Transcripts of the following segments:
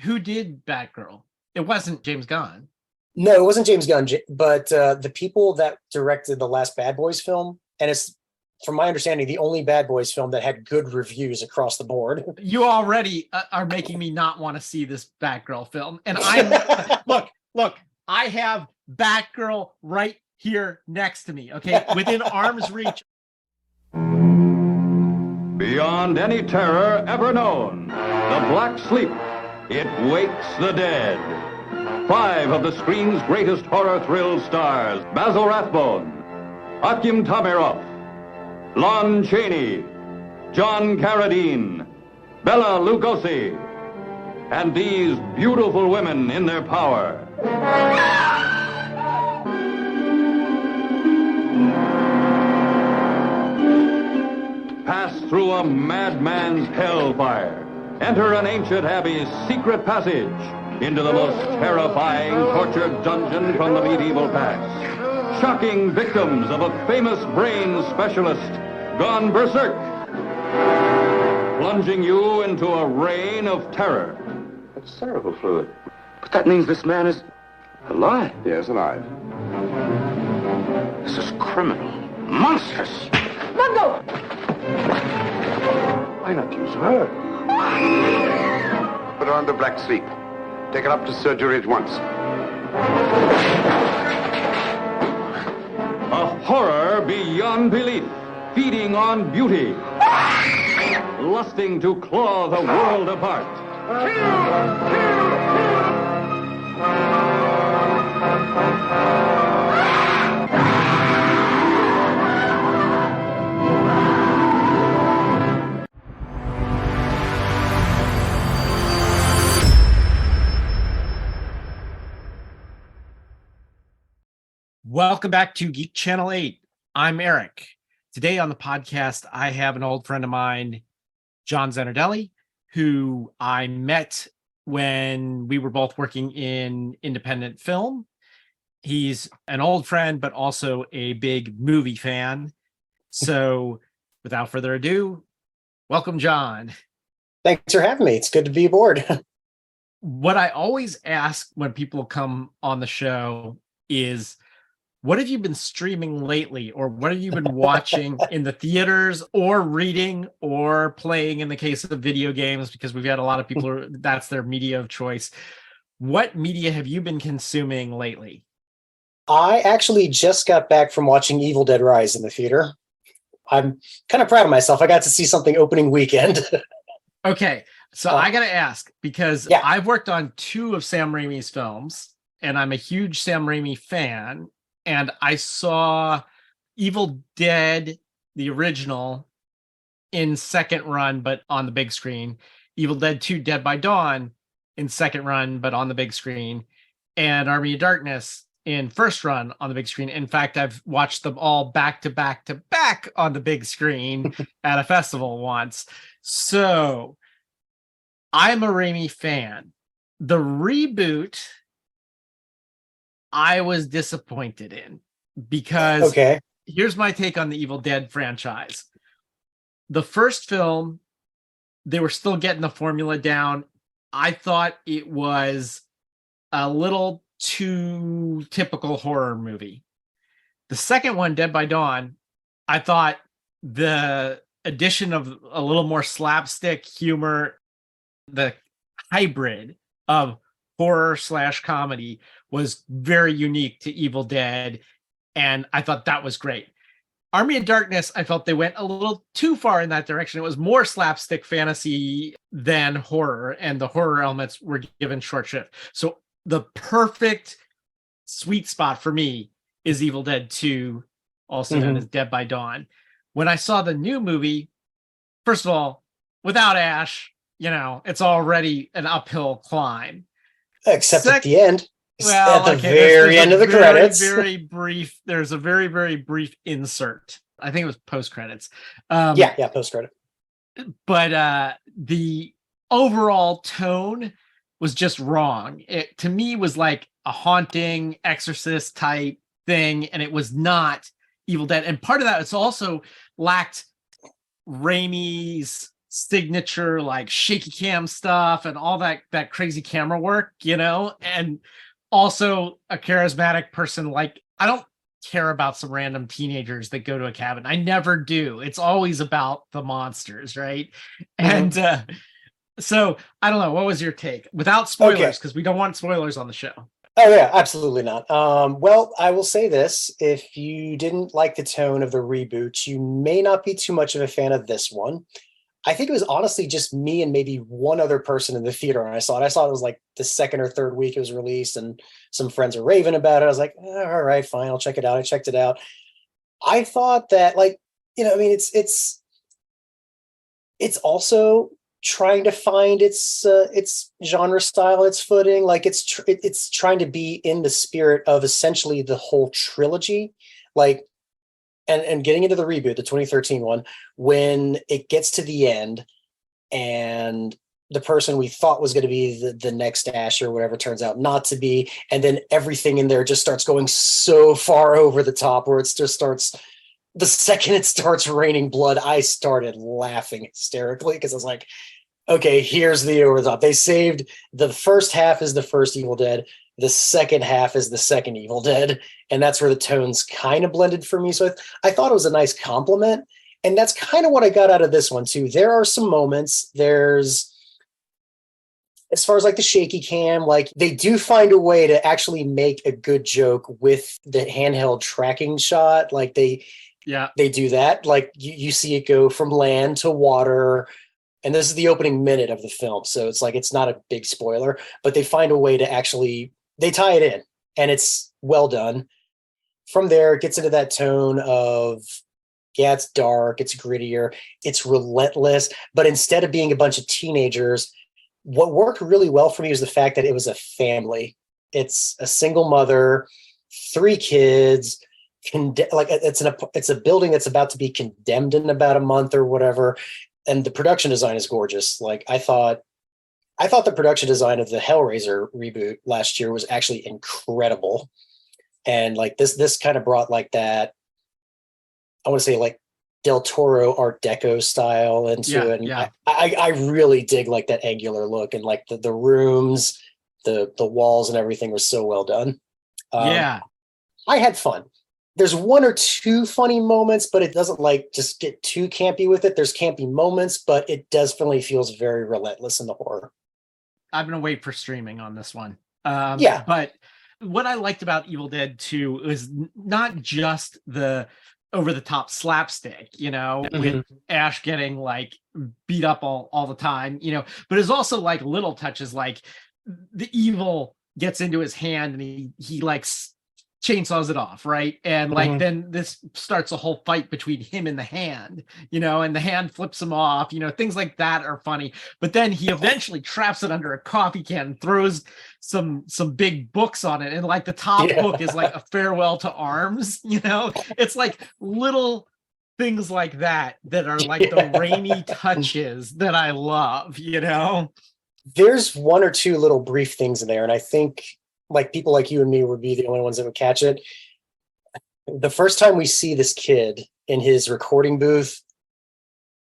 Who did Batgirl? It wasn't James Gunn. No, it wasn't James Gunn, but the people that directed the last Bad Boys film, and it's, from my understanding, the only Bad Boys film that had good reviews across the board. You already are making me not want to see this Batgirl film. And I'm look, I have Batgirl right here next to me, okay? Within arm's reach. Beyond any terror ever known, the Black Sleep, it wakes the dead. 5 of the screen's greatest horror thrill stars, Basil Rathbone, Akim Tamirov, Lon Chaney, John Carradine, Bela Lugosi, and these beautiful women in their power. Pass through a madman's hellfire. Enter an ancient abbey's secret passage into the most terrifying torture dungeon from the medieval past. Shocking victims of a famous brain specialist gone berserk. Plunging you into a reign of terror. That's cerebral fluid. But that means this man is alive. Yes, alive. This is criminal. Monstrous. Mungo! Why not use her? Put her under Black Sleep. Take her up to surgery at once. A horror beyond belief, feeding on beauty, lusting to claw the world apart. Welcome back to Geek Channel 8. I'm Eric. Today on the podcast, I have an old friend of mine, John Zanardelli, who I met when we were both working in independent film. He's an old friend, but also a big movie fan. So without further ado, welcome, John. Thanks for having me. It's good to be aboard. What I always ask when people come on the show is, what have you been streaming lately? Or what have you been watching in the theaters or reading or playing in the case of video games? Because we've had a lot of people who that's their media of choice. What media have you been consuming lately? I actually just got back from watching Evil Dead Rise in the theater. I'm kind of proud of myself. I got to see something opening weekend. Okay, so I got to ask, because I've worked on 2 of Sam Raimi's films, and I'm a huge Sam Raimi fan. And I saw Evil Dead, the original, in second run, but on the big screen. Evil Dead 2, Dead by Dawn, in second run, but on the big screen. And Army of Darkness in first run on the big screen. In fact, I've watched them all back to back to back on the big screen at a festival once. So I'm a Raimi fan. The reboot, I was disappointed in, because here's my take on the Evil Dead franchise. The first film, they were still getting the formula down. I thought it was a little too typical horror movie. The second one, Dead by Dawn, I thought the addition of a little more slapstick humor, the hybrid of horror / comedy, was very unique to Evil Dead, and I thought that was great. Army of Darkness, I felt they went a little too far in that direction. It was more slapstick fantasy than horror, and the horror elements were given short shrift. So the perfect sweet spot for me is Evil Dead 2, also known as Dead by Dawn. When I saw the new movie, first of all, without Ash, it's already an uphill climb. Except at the end. Well, at the very end of the credits. There's a very, very brief insert. I think it was post-credits. Post-credit. But the overall tone was just wrong. It, to me, was like a haunting exorcist type thing, and it was not Evil Dead. And part of that, it's also lacked Raimi's signature like shaky cam stuff and all that crazy camera work, and also a charismatic person. Like, I don't care about some random teenagers that go to a cabin. I never do. It's always about the monsters, right? And so I don't know. What was your take? Without spoilers, because we don't want spoilers on the show. Oh yeah, absolutely not. Well, I will say this: if you didn't like the tone of the reboot, you may not be too much of a fan of this one. I think it was honestly just me and maybe one other person in the theater when I saw it. I saw it was like the second or third week it was released, and some friends were raving about it. I was like, all right, fine, I'll check it out. I checked it out. I thought that, like, I mean, it's also trying to find its genre style, its footing. Like, it's trying to be in the spirit of essentially the whole trilogy, like. And getting into the reboot, the 2013 one, when it gets to the end and the person we thought was going to be the next Ash or whatever turns out not to be, and then everything in there just starts going so far over the top where it just starts, the second it starts raining blood, I started laughing hysterically because I was like, okay, here's the over the top. They saved the first half is the first Evil Dead. The second half is the second Evil Dead. And that's where the tones kind of blended for me. So I thought it was a nice compliment. And that's kind of what I got out of this one too. There are some moments, as far as like the shaky cam, like they do find a way to actually make a good joke with the handheld tracking shot. Like they do that. Like you see it go from land to water. And this is the opening minute of the film. So it's like, it's not a big spoiler, but they find a way to actually, they tie it in and it's well done. From there, it gets into that tone of, yeah, it's dark, it's grittier, it's relentless. But instead of being a bunch of teenagers, what worked really well for me was the fact that it was a family. It's a single mother, 3 kids, it's a building that's about to be condemned in about a month or whatever. And the production design is gorgeous. Like I thought the production design of the Hellraiser reboot last year was actually incredible. And like this kind of brought like that, I want to say like Del Toro Art Deco style into it. And I really dig like that angular look, and like the rooms, the walls and everything was so well done. I had fun. There's 1 or 2 funny moments, but it doesn't like just get too campy with it. There's campy moments, but it definitely feels very relentless in the horror. I'm going to wait for streaming on this one. But what I liked about Evil Dead 2 is not just the over the top slapstick, with Ash getting like beat up all the time, but it's also like little touches, like the evil gets into his hand and he like chainsaws it off, right? And like then this starts a whole fight between him and the hand, and the hand flips him off, things like that are funny. But then he eventually traps it under a coffee can and throws some big books on it, and like the top book is like a farewell to arms. It's like little things like that are like the rainy touches that I love. There's 1 or 2 little brief things in there, and I think like people like you and me would be the only ones that would catch it. The first time we see this kid in his recording booth,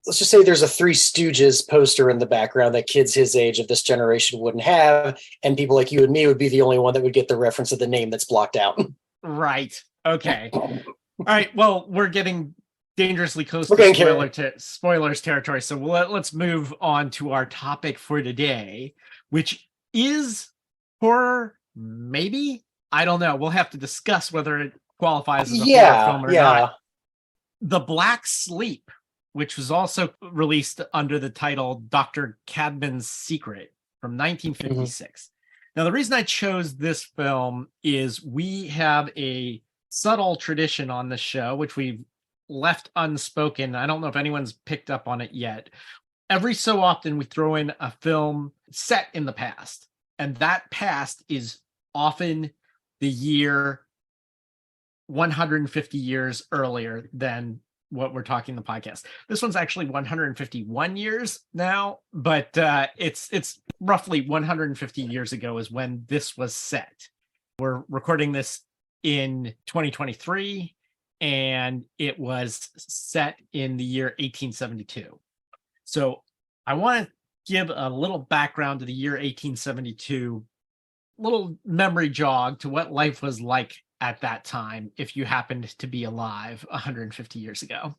let's just say there's a Three Stooges poster in the background that kids his age of this generation wouldn't have. And people like you and me would be the only one that would get the reference of the name that's blocked out. Right. Okay. All right. Well, we're getting dangerously close to spoilers territory. So let's move on to our topic for today, which is horror. Maybe, I don't know. We'll have to discuss whether it qualifies as a horror film or not. The Black Sleep, which was also released under the title Dr. Cadman's Secret from 1956. Now, the reason I chose this film is we have a subtle tradition on this show, which we've left unspoken. I don't know if anyone's picked up on it yet. Every so often, we throw in a film set in the past. And that past is often the year 150 years earlier than what we're talking the podcast. This one's actually 151 years now, but it's roughly 150 years ago is when this was set. We're recording this in 2023, and it was set in the year 1872. So I want to give a little background to the year 1872, little memory jog to what life was like at that time if you happened to be alive 150 years ago.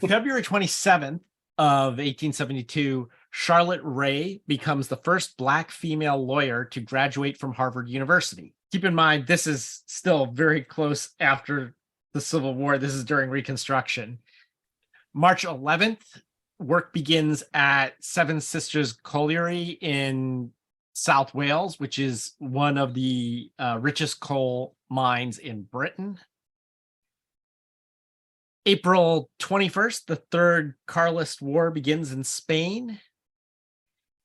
February 27th of 1872, Charlotte Ray becomes the first Black female lawyer to graduate from Harvard University. Keep in mind, this is still very close after the Civil War. This is during Reconstruction. March 11th, work begins at Seven Sisters Colliery in South Wales, which is one of the richest coal mines in Britain. April 21st, the Third Carlist War begins in Spain.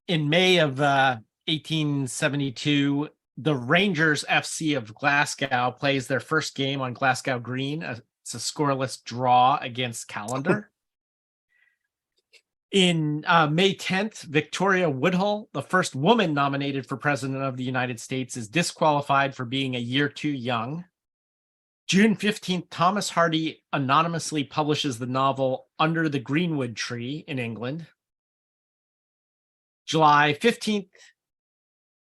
In May of 1872, the Rangers FC of Glasgow plays their first game on Glasgow Green. It's a scoreless draw against Callander. In May 10th, Victoria Woodhull, the first woman nominated for president of the United States, is disqualified for being a year too young. June 15th, Thomas Hardy anonymously publishes the novel Under the Greenwood Tree in England. July 15th,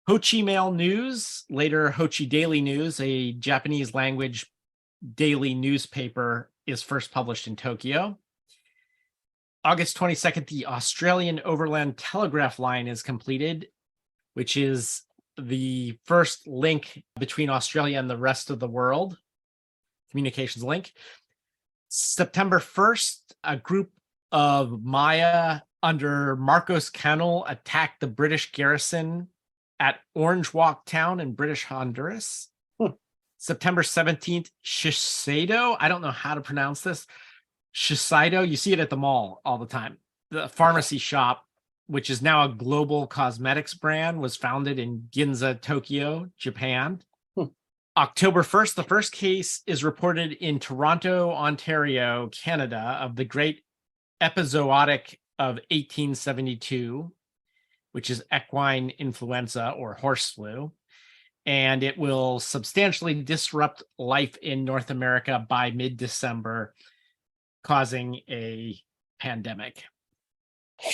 Hochi Mail News, later Hochi Daily News, a Japanese language daily newspaper, is first published in Tokyo. August 22nd, the Australian Overland Telegraph Line is completed, which is the first link between Australia and the rest of the world, communications link. September 1st, a group of Maya under Marcos Canol attacked the British garrison at Orange Walk Town in British Honduras. September 17th, Shiseido, I don't know how to pronounce this, Shiseido, you see it at the mall all the time. The pharmacy shop, which is now a global cosmetics brand, was founded in Ginza, Tokyo, Japan. October 1st, the first case is reported in Toronto, Ontario, Canada, of the Great Epizootic of 1872, which is equine influenza or horse flu. And it will substantially disrupt life in North America by mid-December, causing a pandemic.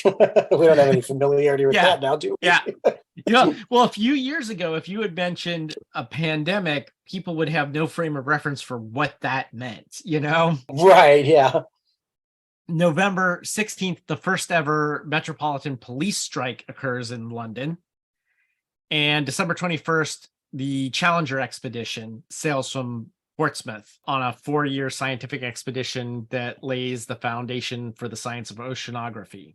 We don't have any familiarity with that now, do we? Yeah. Well, a few years ago, if you had mentioned a pandemic, people would have no frame of reference for what that meant, Right, yeah. November 16th, the first ever Metropolitan Police strike occurs in London. And December 21st, the Challenger expedition sails from Portsmouth on a 4-year scientific expedition that lays the foundation for the science of oceanography.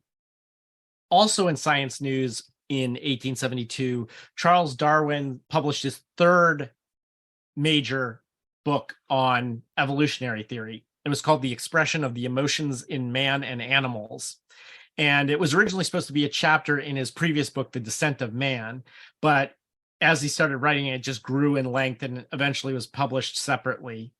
Also in science news in 1872, Charles Darwin published his third major book on evolutionary theory. It was called The Expression of the Emotions in Man and Animals. And it was originally supposed to be a chapter in his previous book, The Descent of Man. But as he started writing it just grew in length and eventually was published separately.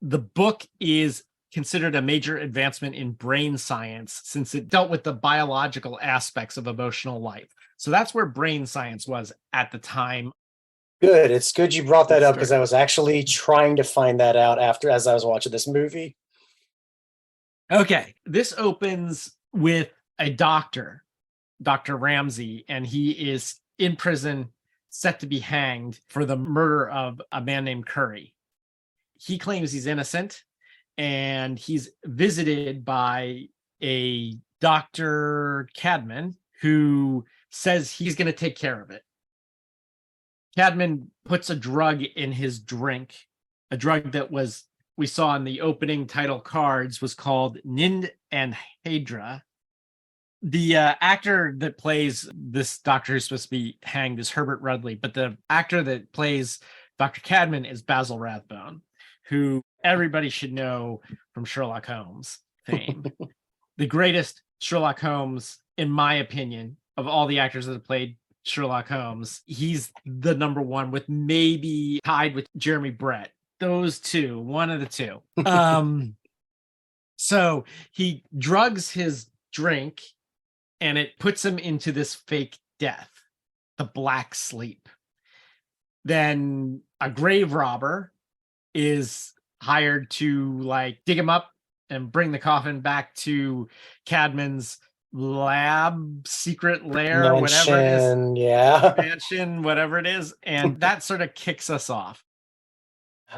The book is considered a major advancement in brain science since it dealt with the biological aspects of emotional life. So that's where brain science was at the time. Good. It's good you brought that up because I was actually trying to find that out as I was watching this movie. Okay. This opens with a doctor, Dr. Ramsey, and he is in prison set to be hanged for the murder of a man named Curry. He claims he's innocent, and he's visited by a Dr. Cadman who says he's going to take care of it. Cadman puts a drug in his drink, a drug that we saw in the opening title cards was called Nind and Hydra. The actor that plays this doctor who's supposed to be hanged is Herbert Rudley, but the actor that plays Dr. Cadman is Basil Rathbone, who everybody should know from Sherlock Holmes fame. The greatest Sherlock Holmes, in my opinion, of all the actors that have played Sherlock Holmes, he's the number one, with maybe tied with Jeremy Brett. Those two, one of the two. So he drugs his drink and it puts him into this fake death, the black sleep. Then a grave robber is hired to dig him up and bring the coffin back to Cadman's lab, secret lair, whatever it is. Yeah. Mansion, whatever it is. And that sort of kicks us off.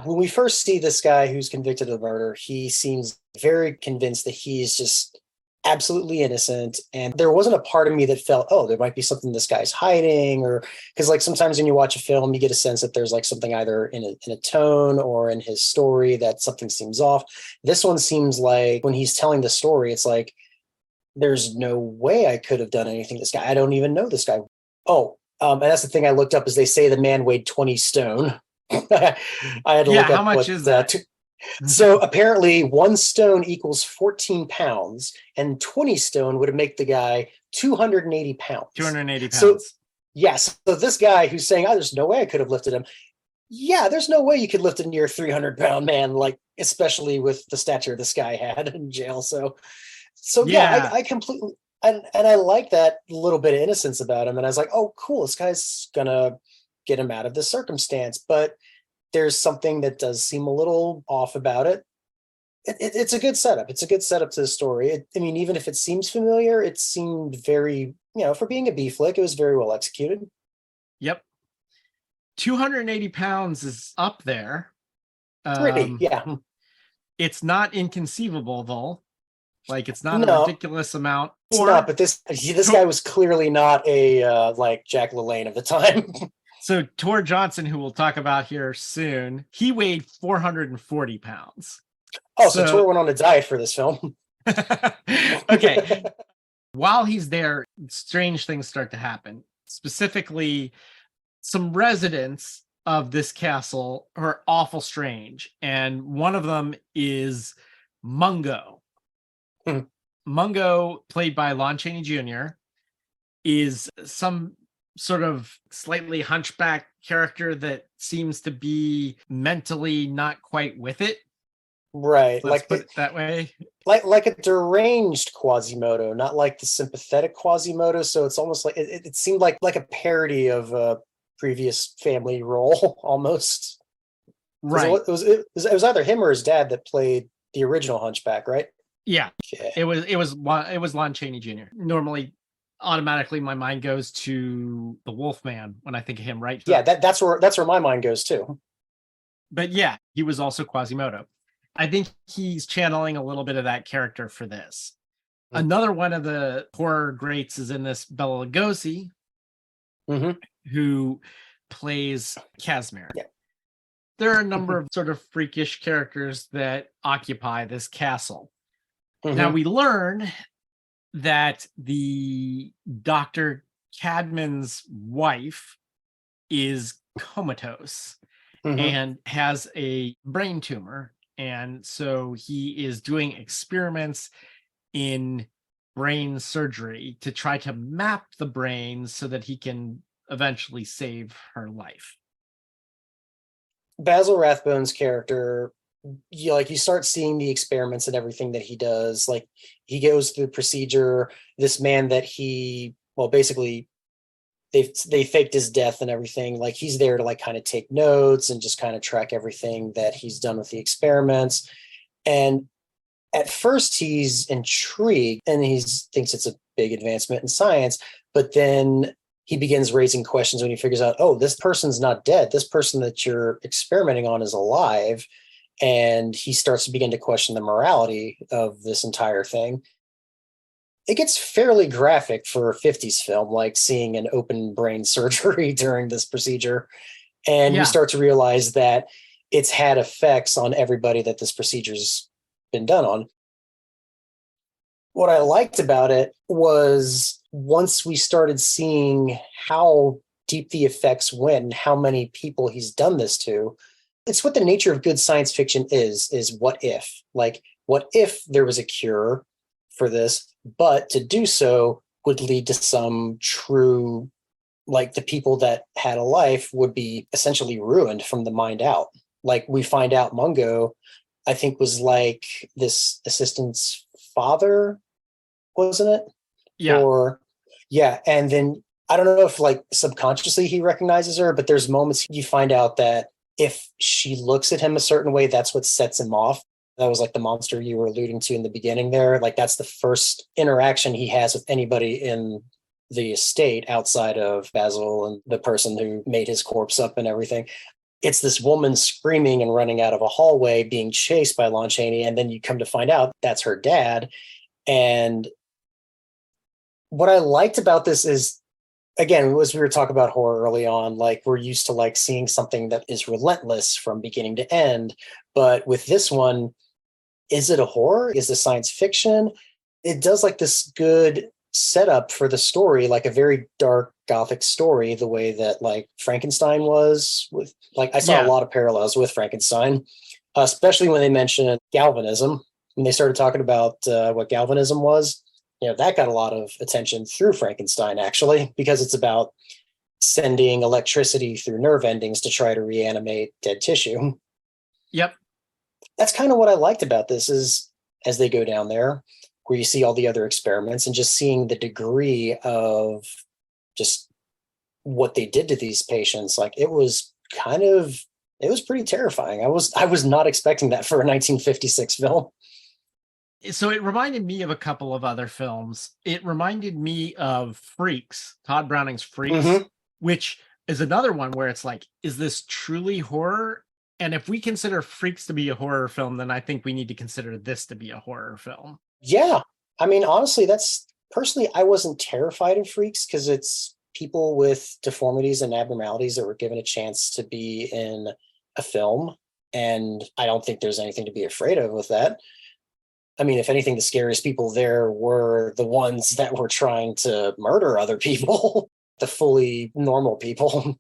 When we first see this guy who's convicted of murder, he seems very convinced that he's just absolutely innocent. And there wasn't a part of me that felt, oh, there might be something this guy's hiding, or because like sometimes when you watch a film, you get a sense that there's like something either in a tone or in his story that something seems off. This one seems like when he's telling the story, it's like, there's no way I could have done anything to this guy. I don't even know this guy. Oh, and that's the thing I looked up is they say the man weighed 20 stone. I had to look up how much is that? So apparently 1 stone equals 14 pounds, and 20 stone would make the guy 280 pounds. 280 pounds. So, yes. So this guy who's saying, oh, there's no way I could have lifted him. Yeah, there's no way you could lift a near 300-pound man, like especially with the stature this guy had in jail. So yeah, I completely and I like that little bit of innocence about him. And I was like, oh, cool, this guy's gonna get him out of this circumstance. But there's something that does seem a little off about it. It's a good setup. It's a good setup to the story. I mean, even if it seems familiar, it seemed very, for being a B flick, it was very well executed. Yep. 280 pounds is up there. Pretty, yeah. It's not inconceivable, though. Like, it's not a ridiculous amount. It's not, but this guy was clearly not a like Jack LaLanne of the time. So Tor Johnson, who we'll talk about here soon, he weighed 440 pounds. Oh, so Tor went on a diet for this film. Okay. While he's there, strange things start to happen. Specifically, some residents of this castle are awful strange. And one of them is Mungo. Mungo, played by Lon Chaney Jr., is some sort of slightly hunchback character that seems to be mentally not quite with it. Right. Let's put it that way. Like a deranged Quasimodo, not like the sympathetic Quasimodo. So it's almost like it seemed like a parody of a previous family role almost. Right. It was either him or his dad that played the original Hunchback, right? Yeah. Okay. It was Lon Chaney Jr. Normally, automatically my mind goes to the Wolfman when I think of him, right? Yeah, that's where my mind goes too. But yeah, he was also Quasimodo. I think he's channeling a little bit of that character for this. Another one of the horror greats is in this, Bela Lugosi, who plays Casimir. Yeah. There are a number of sort of freakish characters that occupy this castle. Now we learn that the Dr. Cadman's wife is comatose and has a brain tumor. And so he is doing experiments in brain surgery to try to map the brain so that he can eventually save her life. Basil Rathbone's character, you start seeing the experiments and everything that he does. Like, he goes through the procedure. This man that basically they faked his death and everything. Like, he's there to like kind of take notes and just kind of track everything that he's done with the experiments. And at first he's intrigued and he thinks it's a big advancement in science, but then he begins raising questions when he figures out, oh, this person's not dead. This person that you're experimenting on is alive. And he starts to begin to question the morality of this entire thing. It gets fairly graphic for a 50s film, like seeing an open brain surgery during this procedure. And you start to realize that it's had effects on everybody that this procedure's been done on. What I liked about it was once we started seeing how deep the effects went and how many people he's done this to, it's what the nature of good science fiction is what if? Like, what if there was a cure for this, but to do so would lead to some true, like the people that had a life would be essentially ruined from the mind out. Like, we find out Mungo, I think, was like this assistant's father, wasn't it? Yeah. And then I don't know if like subconsciously he recognizes her, but there's moments you find out that if she looks at him a certain way, that's what sets him off. That was like the monster you were alluding to in the beginning there. Like that's the first interaction he has with anybody in the estate outside of Basil and the person who made his corpse up and everything. It's this woman screaming and running out of a hallway being chased by Lon Chaney. And then you come to find out that's her dad. And what I liked about this is, again, as we were talking about horror early on, like we're used to like seeing something that is relentless from beginning to end. But with this one, is it a horror? Is it science fiction? It does like this good setup for the story, like a very dark Gothic story, the way that like Frankenstein was with, like I saw a lot of parallels with Frankenstein, especially when they mentioned galvanism. When they started talking about what galvanism was, that got a lot of attention through Frankenstein, actually, because it's about sending electricity through nerve endings to try to reanimate dead tissue. Yep. That's kind of what I liked about this, is as they go down there, where you see all the other experiments and just seeing the degree of just what they did to these patients. Like it was pretty terrifying. I was not expecting that for a 1956 film. So it reminded me of a couple of other films. It reminded me of Freaks, Todd Browning's Freaks, which is another one where it's like, is this truly horror? And if we consider Freaks to be a horror film, then I think we need to consider this to be a horror film. Yeah. I mean, honestly, personally, I wasn't terrified of Freaks because it's people with deformities and abnormalities that were given a chance to be in a film. And I don't think there's anything to be afraid of with that. I mean, if anything, the scariest people there were the ones that were trying to murder other people, the fully normal people.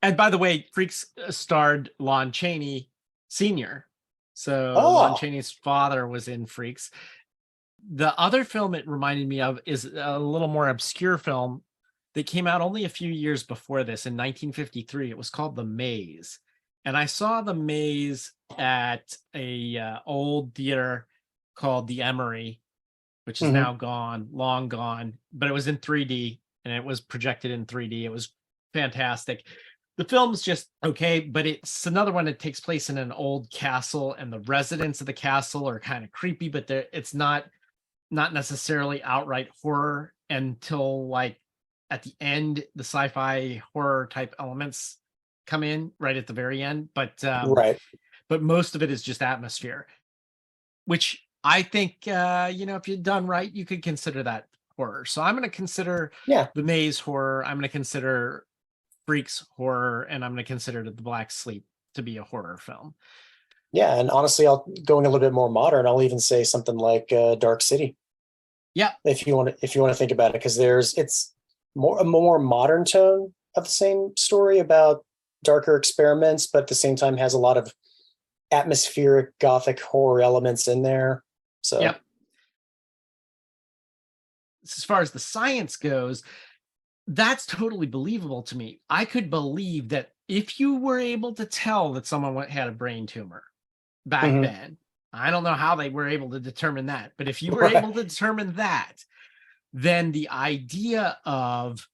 And by the way, Freaks starred Lon Chaney Sr. So Lon Chaney's father was in Freaks. The other film it reminded me of is a little more obscure film that came out only a few years before this in 1953. It was called The Maze. And I saw The Maze at a old theater called the Emery, which is now gone, long gone, but it was in 3D and it was projected in 3D. It was fantastic. The film's just okay, but it's another one that takes place in an old castle, and the residents of the castle are kind of creepy, but it's not necessarily outright horror until like at the end, the sci-fi horror type elements come in right at the very end. But but most of it is just atmosphere, which I think if you're done right, you could consider that horror. So I'm going to consider The Maze horror. I'm going to consider Freaks horror, and I'm going to consider The Black Sleep to be a horror film. Yeah, and honestly, going a little bit more modern, I'll even say something like Dark City. Yeah, if you want to think about it, because it's a more modern tone of the same story about darker experiments, but at the same time has a lot of atmospheric Gothic horror elements in there. So, yep. As far as the science goes, that's totally believable to me. I could believe that if you were able to tell that someone had a brain tumor back then, I don't know how they were able to determine that, but if you were able to determine that, then the idea of,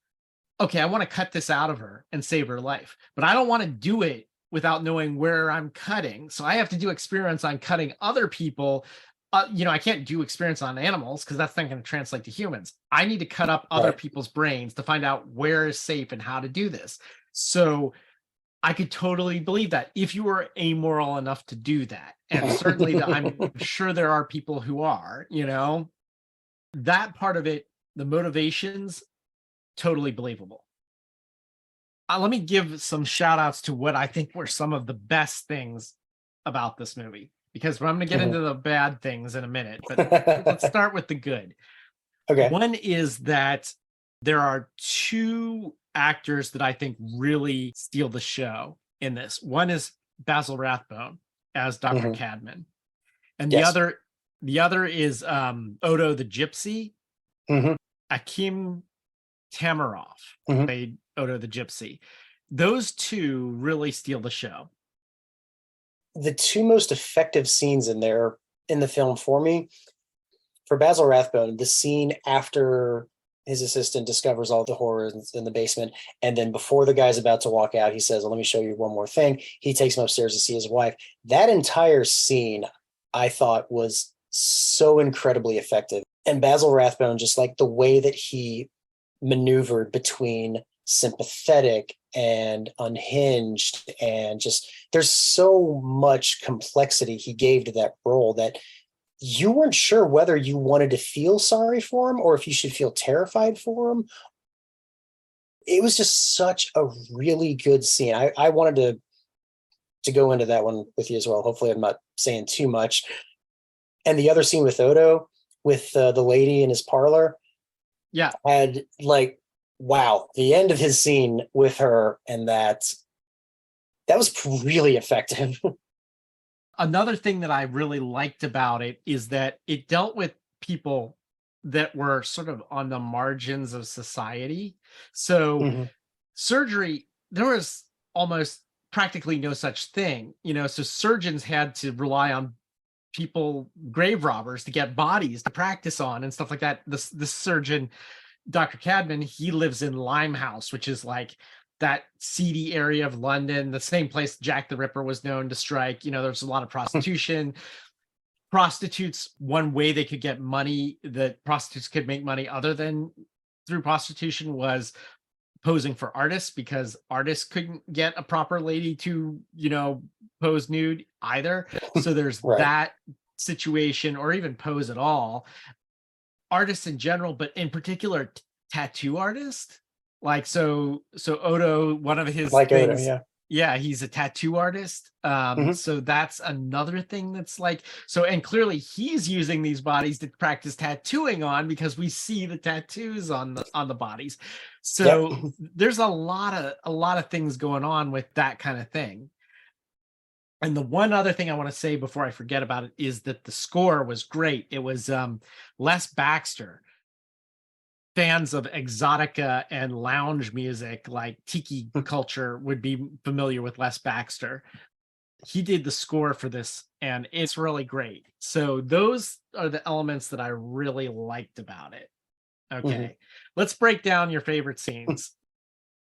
okay, I want to cut this out of her and save her life, but I don't want to do it without knowing where I'm cutting. So I have to do experiments on cutting other people. I can't do experiments on animals because that's not going to translate to humans. I need to cut up other people's brains to find out where is safe and how to do this. So I could totally believe that if you were amoral enough to do that. And certainly I'm sure there are people who are, that part of it, the motivations, totally believable. Let me give some shout outs to what I think were some of the best things about this movie, because I'm going to get into the bad things in a minute, but let's start with the good. Okay. One is that there are two actors that I think really steal the show in this. One is Basil Rathbone as Dr. Cadman. And the other is Odo the Gypsy. Akim Tamiroff played Odo the Gypsy. Those two really steal the show. The two most effective scenes in the film for me, for Basil Rathbone, the scene after his assistant discovers all the horrors in the basement, and then before the guy's about to walk out, he says, "Let me show you one more thing." He takes him upstairs to see his wife. That entire scene, I thought was so incredibly effective. And Basil Rathbone, just like the way that he maneuvered between sympathetic and unhinged, and just there's so much complexity he gave to that role that you weren't sure whether you wanted to feel sorry for him or if you should feel terrified for him. It was just such a really good scene. I wanted to go into that one with you as well. Hopefully I'm not saying too much. And the other scene with Odo, with the lady in his parlor, had like, wow, the end of his scene with her, and that was really effective. Another thing that I really liked about it is that it dealt with people that were sort of on the margins of society. So surgery, there was almost practically no such thing, so surgeons had to rely on people, grave robbers, to get bodies to practice on and stuff like that. This surgeon, Dr. Cadman, he lives in Limehouse, which is like that seedy area of London, the same place Jack the Ripper was known to strike. There's a lot of prostitution. Prostitutes, one way they could get money, that prostitutes could make money other than through prostitution, was posing for artists, because artists couldn't get a proper lady to, pose nude either. So there's that situation, or even pose at all. Artists in general, but in particular tattoo artists. Like, so Odo, one of his things, Odo, he's a tattoo artist. So that's another thing that's like, so, and clearly he's using these bodies to practice tattooing on, because we see the tattoos on the bodies. So there's a lot of things going on with that kind of thing. And the one other thing I want to say before I forget about it is that the score was great. It was Les Baxter. Fans of exotica and lounge music, like tiki culture, would be familiar with Les Baxter. He did the score for this, and it's really great. So those are the elements that I really liked about it. Okay, let's break down your favorite scenes.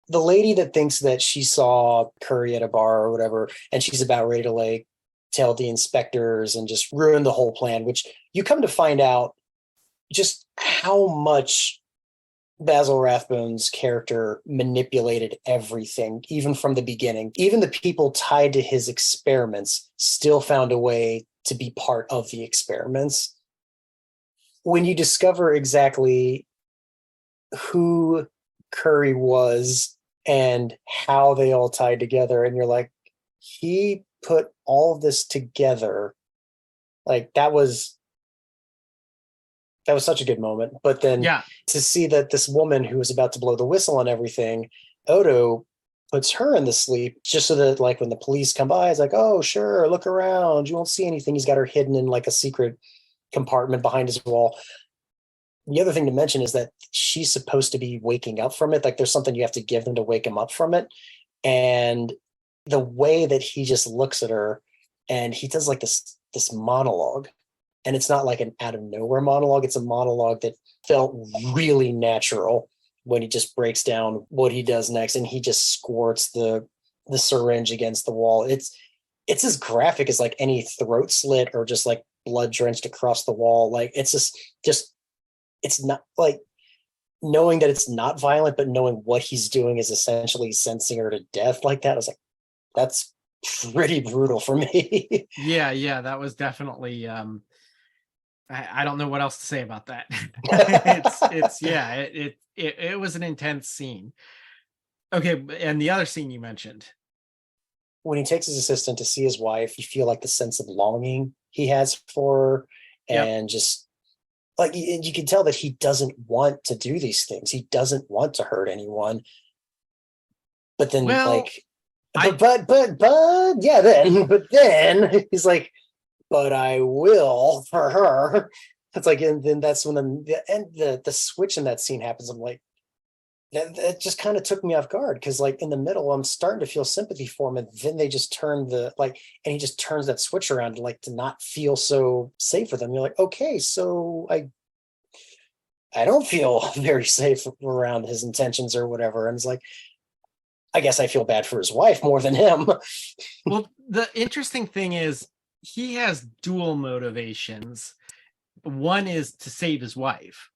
The lady that thinks that she saw Curry at a bar or whatever, and she's about ready to like tell the inspectors and just ruin the whole plan, which you come to find out just how much Basil Rathbone's character manipulated everything, even from the beginning. Even the people tied to his experiments still found a way to be part of the experiments. When you discover exactly who Curry was and how they all tied together, and you're like, he put all of this together, like that was such a good moment. But then to see that this woman who was about to blow the whistle on everything, Odo puts her in the sleep, just so that like when the police come by, it's like, oh, sure, look around, you won't see anything. He's got her hidden in like a secret compartment behind his wall. The other thing to mention is that she's supposed to be waking up from it. Like there's something you have to give them to wake him up from it. And the way that he just looks at her, and he does like this monologue. And it's not like an out of nowhere monologue. It's a monologue that felt really natural when he just breaks down what he does next, and he just squirts the syringe against the wall. It's as graphic as like any throat slit or just like blood drenched across the wall. Like it's just it's not like knowing that it's not violent, but knowing what he's doing is essentially sentencing her to death like that. I was like, that's pretty brutal for me. Yeah, that was definitely I don't know what else to say about that. It was an intense scene. Okay, and the other scene you mentioned, when he takes his assistant to see his wife, you feel like the sense of longing he has for her, and just like you can tell that he doesn't want to do these things. He doesn't want to hurt anyone. But then then he's like, but I will for her. It's like, and then that's when the switch in that scene happens. I'm like, that just kind of took me off guard, because like in the middle, I'm starting to feel sympathy for him, and then they just turn and he just turns that switch around to not feel so safe with him. You're like, okay, so I don't feel very safe around his intentions or whatever. And it's like, I guess I feel bad for his wife more than him. Well, the interesting thing is, he has dual motivations. One is to save his wife.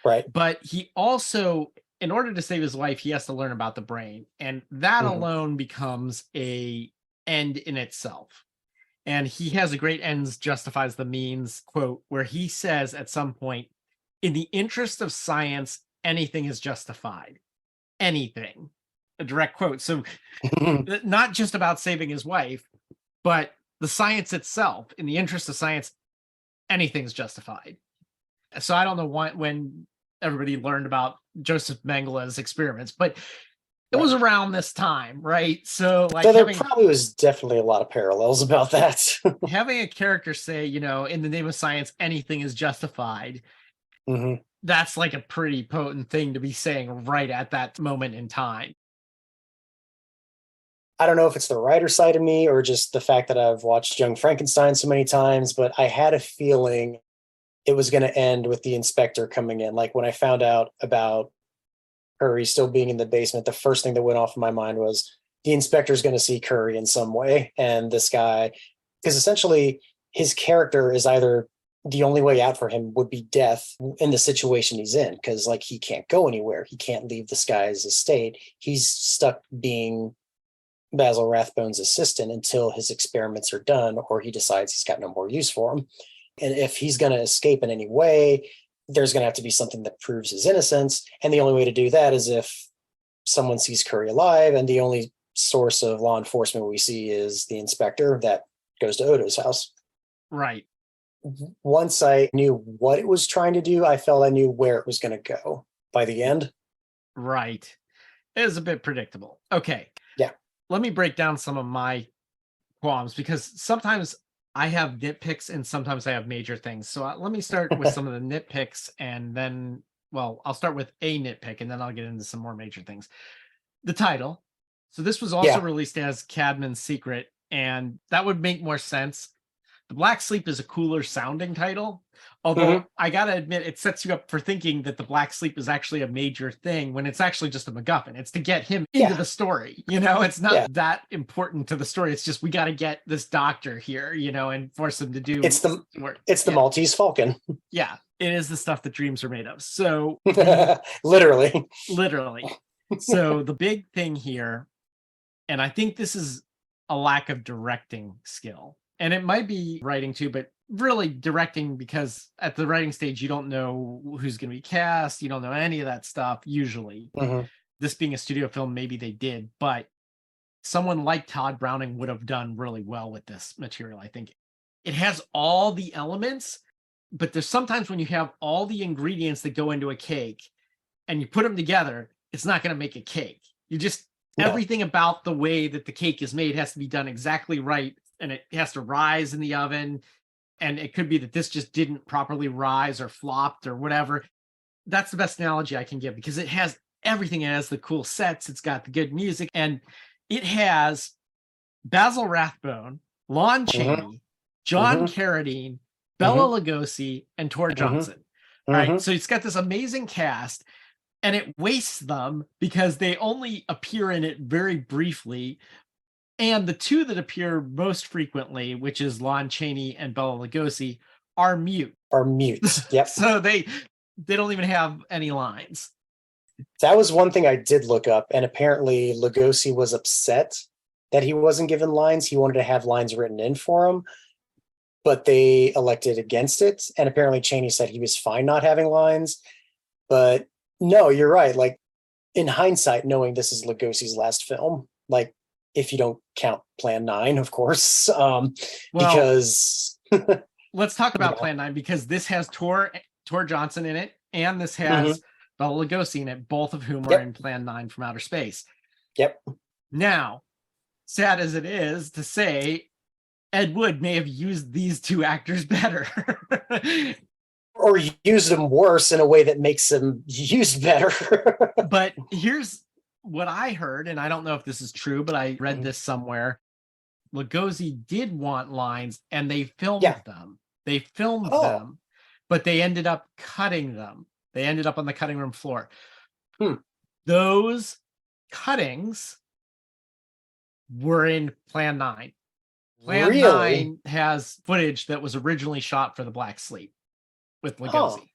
Right. But he also, in order to save his wife, he has to learn about the brain. And that alone becomes a end in itself. And he has a great ends justifies the means quote, where he says at some point, in the interest of science, anything is justified. Anything. A direct quote. So not just about saving his wife, but the science itself. In the interest of science, anything's justified. So I don't know when everybody learned about Joseph Mengele's experiments, but it was around this time, right? So like there probably was definitely a lot of parallels about that. Having a character say, you know, in the name of science, anything is justified. That's like a pretty potent thing to be saying right at that moment in time. I don't know if it's the writer side of me or just the fact that I've watched Young Frankenstein so many times, but I had a feeling it was going to end with the inspector coming in. Like when I found out about Curry still being in the basement, the first thing that went off in my mind was the inspector's going to see Curry in some way. And this guy, because essentially his character is either the only way out for him would be death in the situation he's in. Cause like he can't go anywhere. He can't leave this guy's estate. He's stuck being Basil Rathbone's assistant until his experiments are done, or he decides he's got no more use for him. And if he's going to escape in any way, there's going to have to be something that proves his innocence. And the only way to do that is if someone sees Curry alive, and the only source of law enforcement we see is the inspector that goes to Odo's house. Right. Once I knew what it was trying to do, I felt I knew where it was going to go by the end. Right. It was a bit predictable. Okay. Yeah. Let me break down some of my qualms, because sometimes I have nitpicks and sometimes I have major things. So let me start with some of the nitpicks, and then, well, I'll start with a nitpick and then I'll get into some more major things. The title. So this was also released as Cadman's Secret, and that would make more sense. The Black Sleep is a cooler sounding title, although I gotta admit, it sets you up for thinking that the Black Sleep is actually a major thing when it's actually just a MacGuffin. It's to get him into the story. You know, it's not that important to the story. It's just, we got to get this doctor here, you know, and force him to do work. It's the Maltese Falcon. Yeah, it is the stuff that dreams are made of. So literally. So the big thing here, and I think this is a lack of directing skill. And it might be writing too, but really directing, because at the writing stage, you don't know who's going to be cast. You don't know any of that stuff, usually. This being a studio film, maybe they did, but someone like Todd Browning would have done really well with this material, I think. It has all the elements, but there's sometimes when you have all the ingredients that go into a cake and you put them together, it's not going to make a cake. You just, everything about the way that the cake is made has to be done exactly right. And it has to rise in the oven. And it could be that this just didn't properly rise or flopped or whatever. That's the best analogy I can give, because it has everything. It has the cool sets. It's got the good music. And it has Basil Rathbone, Lon Chaney, John Carradine, Bela Lugosi, and Tor Johnson. All right. So it's got this amazing cast, and it wastes them because they only appear in it very briefly. And the two that appear most frequently, which is Lon Chaney and Bela Lugosi, are mute. Yep. So they don't even have any lines. That was one thing I did look up, and apparently Lugosi was upset that he wasn't given lines. He wanted to have lines written in for him, but they elected against it. And apparently Chaney said he was fine not having lines. But no, you're right. Like, in hindsight, knowing this is Lugosi's last film, like, if you don't count Plan 9, of course, because let's talk about Plan 9, because this has Tor Johnson in it, and this has Bela Lugosi in it, both of whom are in Plan 9 from Outer Space. Now, sad as it is to say, Ed Wood may have used these two actors better. Or used them worse in a way that makes them used better. But here's what I heard, and I don't know if this is true, but I read this somewhere. Lugosi did want lines, and they filmed them. They filmed them, but they ended up cutting them. They ended up on the cutting room floor. Those cuttings were in Plan 9. Plan Really? 9 has footage that was originally shot for The Black Sleep with Lugosi.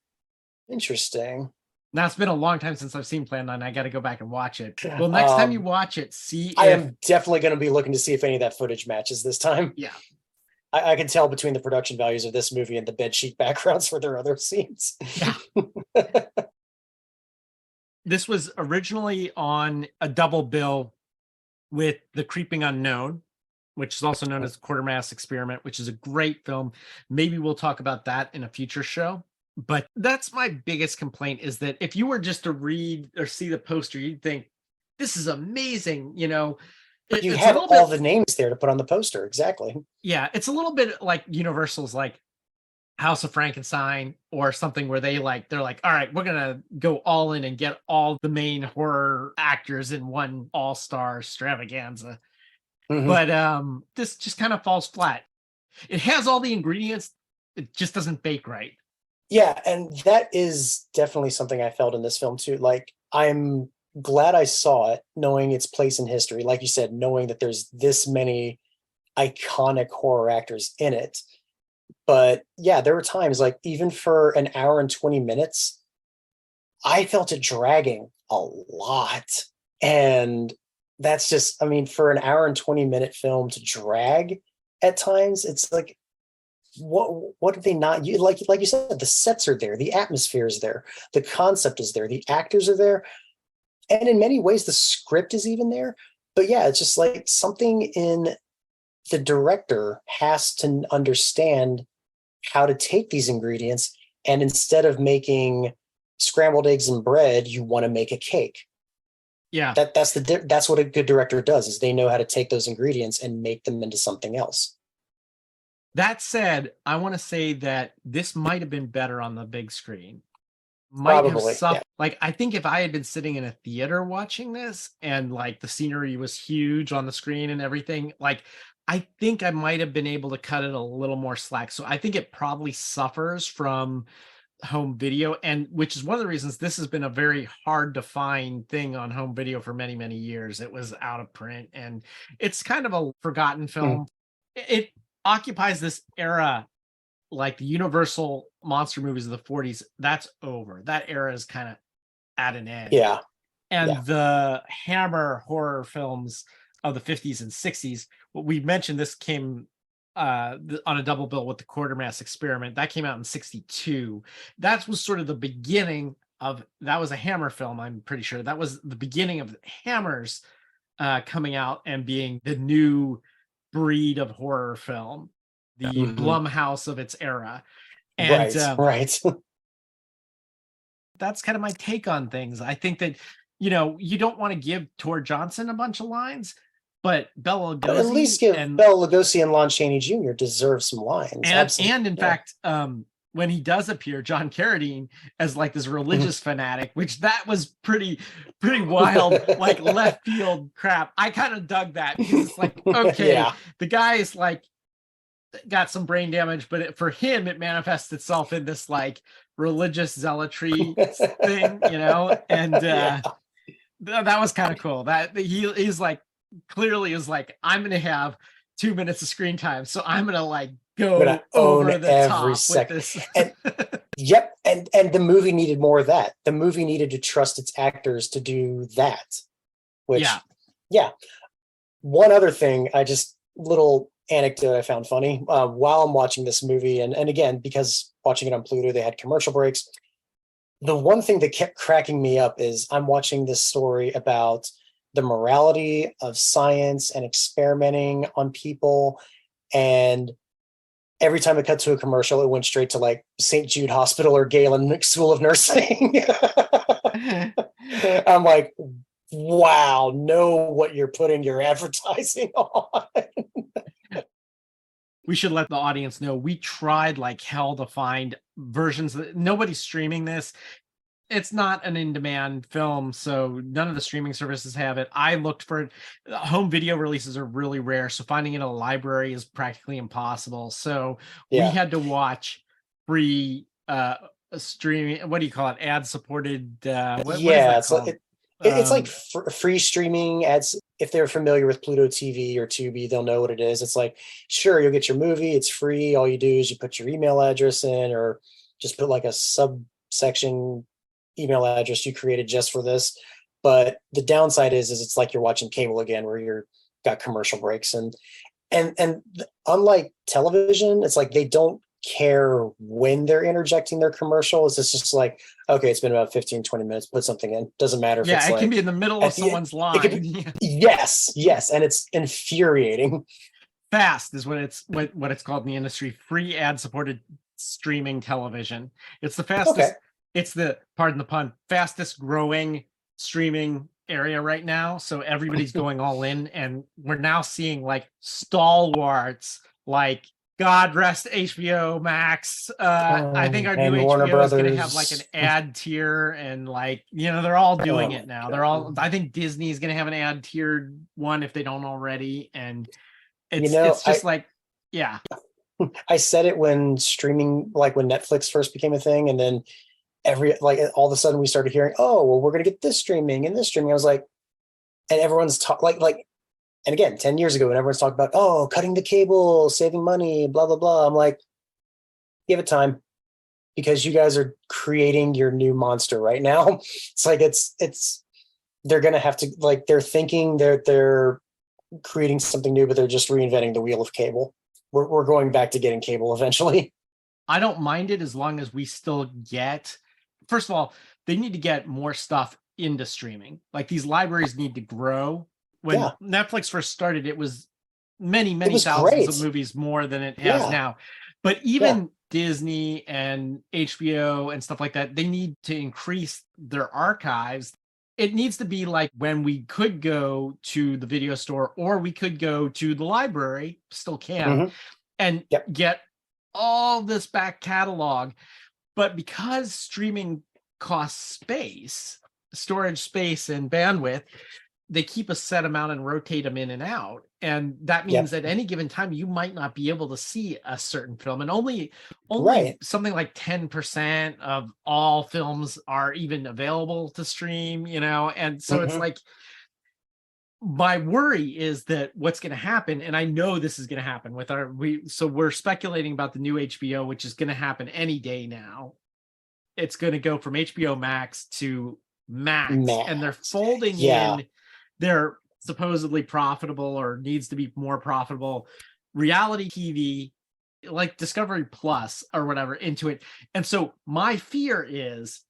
Interesting. Now, it's been a long time since I've seen Plan 9. I got to go back and watch it. Well, next time you watch it, see if... I am definitely going to be looking to see if any of that footage matches this time. Yeah. I can tell between the production values of this movie and the bedsheet backgrounds for their other scenes. Yeah. This was originally on a double bill with The Creeping Unknown, which is also known as Quartermass Experiment, which is a great film. Maybe we'll talk about that in a future show. But that's my biggest complaint, is that if you were just to read or see the poster, you'd think, this is amazing. You know, you have all the names there to put on the poster. Exactly. Yeah. It's a little bit like Universal's like House of Frankenstein or something, where they're like, all right, we're going to go all in and get all the main horror actors in one all-star extravaganza. Mm-hmm. But this just kind of falls flat. It has all the ingredients. It just doesn't bake right. Yeah, and that is definitely something I felt in this film too. Like, I'm glad I saw it, knowing its place in history. Like you said, knowing that there's this many iconic horror actors in it. But yeah, there were times, like, even for an hour and 20 minutes, I felt it dragging a lot. And that's just, I mean, for an hour and 20-minute film to drag at times, it's like, what did they not use? Like you said, the sets are there, the atmosphere is there, the concept is there, the actors are there, and in many ways the script is even there. But yeah, it's just like something in the director has to understand how to take these ingredients, and instead of making scrambled eggs and bread, you want to make a cake. Yeah, that's what a good director does, is they know how to take those ingredients and make them into something else. That said, I want to say that this might have been better on the big screen. Probably, yeah. Like, I think if I had been sitting in a theater watching this and like the scenery was huge on the screen and everything, like, I think I might have been able to cut it a little more slack. So I think it probably suffers from home video, and which is one of the reasons this has been a very hard to find thing on home video for many, many years. It was out of print, and it's kind of a forgotten film. It occupies this era, like the Universal monster movies of the 40s. That's over. That era is kind of at an end. Yeah. And the Hammer horror films of the 50s and 60s, what we mentioned, this came on a double bill with the Quartermass Experiment. That came out in 62. That was sort of the beginning of, that was a Hammer film, I'm pretty sure. That was the beginning of Hammers coming out and being the new breed of horror film, the Blumhouse of its era. And right. That's kind of my take on things. I think that, you know, you don't want to give Tor Johnson a bunch of lines, but Bela Lugosi, at least give Bela Lugosi and Lon Chaney Jr. deserve some lines. And in fact, when he does appear, John Carradine as like this religious fanatic, which that was pretty wild, like left field crap. I kind of dug that, because it's like, okay, the guy is like got some brain damage, but for him, it manifests itself in this like religious zealotry thing, you know? And that was kind of cool. That he's like, clearly is like, I'm going to have 2 minutes of screen time, so I'm going to like go over the every top second. With this. And, and the movie needed more of that. The movie needed to trust its actors to do that. Which, One other thing, little anecdote I found funny while I'm watching this movie, and again, because watching it on Pluto, they had commercial breaks. The one thing that kept cracking me up is I'm watching this story about the morality of science and experimenting on people, and every time it cut to a commercial, it went straight to like St. Jude Hospital or Galen School of Nursing. I'm like, wow, know what you're putting your advertising on. We should let the audience know we tried like hell to find versions. Nobody's streaming this. It's not an in-demand film, so none of the streaming services have it. I looked for it. Home video releases are really rare, so finding it in a library is practically impossible. So we had to watch free streaming. What do you call it? Ad-supported. It's like free streaming ads. if they're familiar with Pluto TV or Tubi, they'll know what it is. It's like, sure, you'll get your movie. It's free. All you do is you put your email address in, or just put like a subsection email address you created just for this. But the downside is it's like you're watching cable again, where you're got commercial breaks, and unlike television, it's like they don't care when they're interjecting their commercials. It's just like, okay, it's been about 15, 20 minutes, put something in. Doesn't matter if it's it like, can be in the middle of someone's line. Yes. And it's infuriating. FAST is what it's called in the industry, free ad supported streaming television. It's the fastest, it's the, pardon the pun, fastest growing streaming area right now. So everybody's going all in, and we're now seeing like stalwarts like God rest HBO Max. I think our new HBO is going to have like an ad tier, and like, you know, they're all doing it now. They're all, I think Disney is going to have an ad tiered one if they don't already. And it's, it's just I said it when streaming, like when Netflix first became a thing, and then all of a sudden we started hearing, oh, well, we're going to get this streaming and this streaming. I was like, and everyone's like, and again, 10 years ago, when everyone's talking about, oh, cutting the cable, saving money, blah, blah, blah. I'm like, give it time, because you guys are creating your new monster right now. It's like, they're going to have to, like, they're thinking they're creating something new, but they're just reinventing the wheel of cable. We're going back to getting cable eventually. I don't mind it as long as we still get, first of all, they need to get more stuff into streaming. Like, these libraries need to grow. When Netflix first started, it was many thousands of movies more than it has now. But even Disney and HBO and stuff like that, they need to increase their archives. It needs to be like when we could go to the video store, or we could go to the library, still can, and get all this back catalog. But because streaming costs space, storage space and bandwidth, they keep a set amount and rotate them in and out. And that means at any given time, you might not be able to see a certain film. And only something like 10% of all films are even available to stream, you know? And so it's like, my worry is that what's going to happen, and I know this is going to happen with we're speculating about the new HBO, which is going to happen any day now. It's going to go from HBO Max to Max. And they're folding in their supposedly profitable, or needs to be more profitable, reality TV, like Discovery Plus or whatever, into it. And so my fear is,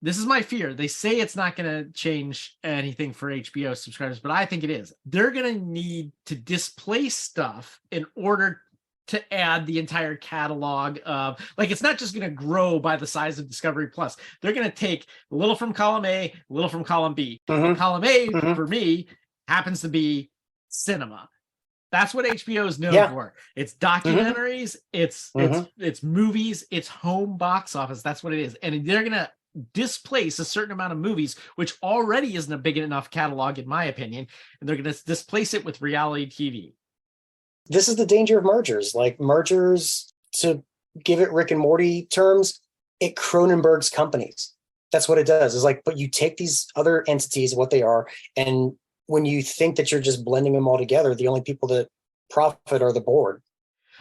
this is my fear. They say it's not going to change anything for HBO subscribers, but I think it is. They're going to need to displace stuff in order to add the entire catalog of, like, it's not just going to grow by the size of Discovery Plus. They're going to take a little from column A, a little from column B. Column A for me happens to be cinema. That's what HBO is known for. It's documentaries, it's movies, it's home box office. That's what it is. And they're going to displace a certain amount of movies, which already isn't a big enough catalog, in my opinion. And they're going to displace it with reality TV. This is the danger of mergers. Like, mergers, to give it Rick and Morty terms, it Cronenberg's companies. That's what it does. Is like, but you take these other entities, what they are, and when you think that you're just blending them all together, the only people that profit are the board.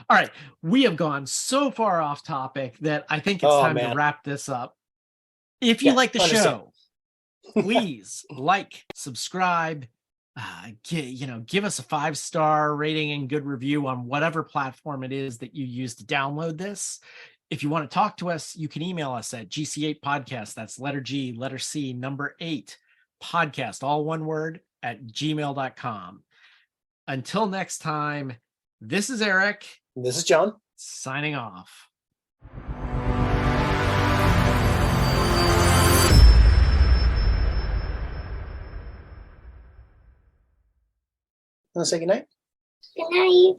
All right. We have gone so far off topic that I think it's time to wrap this up. If you like the show, please like, subscribe, give us a 5-star rating and good review on whatever platform it is that you use to download this. If you want to talk to us, you can email us at GC8podcast. That's letter G, letter C, number 8 podcast, all one word, at gmail.com. Until next time, this is Eric. This is John. Signing off. Want to say goodnight? Good night.